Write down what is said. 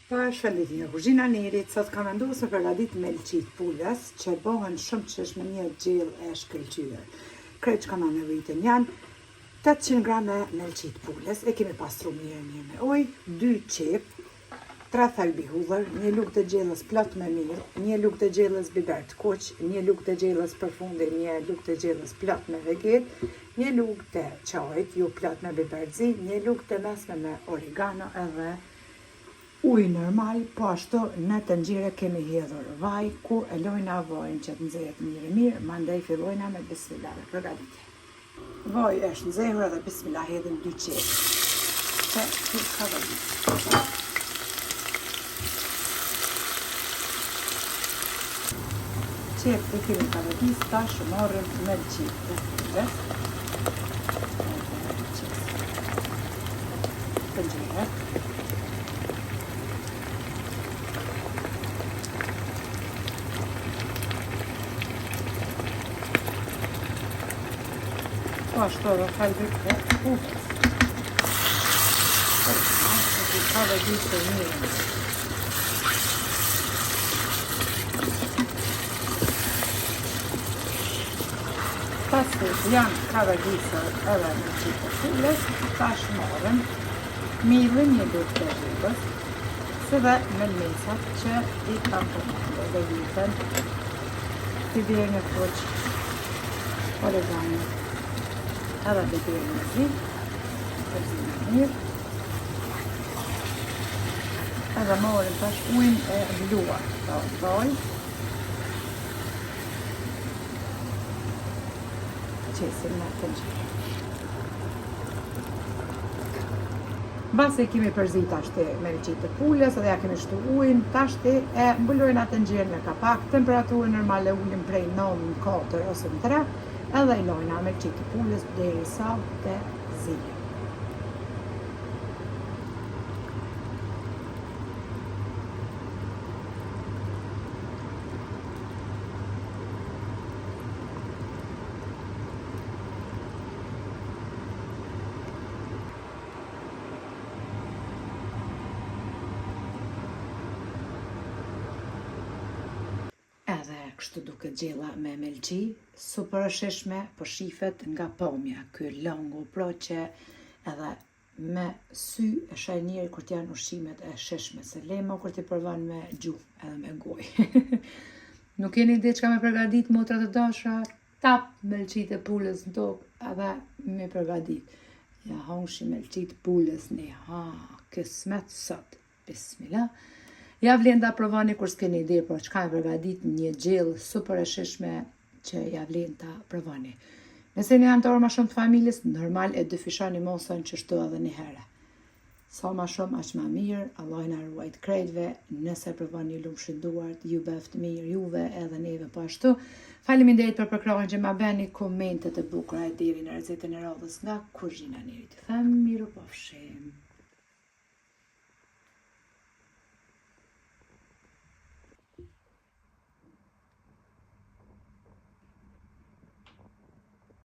Përshëndetje nga kuzhina Nerit, sot kam vendosur për përgatit melçit pules që bëhen shumë qesh me një gjellë e shkëlqyer. Krejt që kam nevojitën janë 800 grame melçit pules, e kemi pastruar mirë me ujë, 2 qep, 3 thelbi hudhër, 1 lugë të gjellës plot me mirë, 1 lugë të gjellës biber të kuq, 1 lugë të gjellës përfundi, 1 lugë të gjellës plot me veget, 1 lugë të çajit, ju plot me biberzi, 1 lugë të mesme me oregano edhe ujë normal, po ashtu në tenxhere kemi hedhur vaj, ku e lojna vajin që të nxehet mirë, mandej fillojna me bismillah me përgatitje. Vaji është nxehur edhe bismillah hedhim 2 qep. Që të përgatit. Qep e kemi përgatit, tash marrim melçit të pules. Tenxhere. Po ashtu edhe thelbi e hudhës. Ka dhe gjithë të mirë. Pasi janë ka dhe gjithë edhe melçit të pules, tash marrim millin 1 lugë të rrugës, si dhe melmesat që i kam përmendur dhe vitën, biberin e kuq, oregano, edhe biberin e zi, përzinë e mirë, edhe morim tash ujin e bluar, të vaj, qesim në tenxhere. Mbasi kemi përzit tashti melçit të pules, edhe ja kemi shtu ujin, tashti e mbulojna tenxherën me kapak, temperaturën normale ulim prej 9 në 4 ose në 3, edhe i lojna melçit të pules derisa të zihen. Edhe kështu duket gjella me melçi, super e shishme, po shifet nga pamja, ky langu pra që edhe me sy e sheh njeri kur janë ushqimet e shishme, se lemo kur ti provon me gjuhë edhe me gojë. Nuk keni ide çka me përgatit motra të dashura, tap melçit e pules në tokë edhe me përgatit. Ja hongshi melçit pules ne, kismet sot, bismillah. Ja vlen ta provoni kur s'keni ide për çka e përgatit një gjellë super e shishme që ja vlen ta provoni. Nëse një anëtar ma shumë të familjes, normal e dyfishoni mosën që shtu edhe një herë. Sa ma shumë, aq ma mirë, Allah na ruajt krejtve, nëse provoni lumshin duart, ju beft mirë, juve edhe neve po ashtu. Faleminderit për përkrahjen që ma bëni, komentet e bukura e deri në recetën e radhës nga kuzhina Nerit. Them miru pafshim.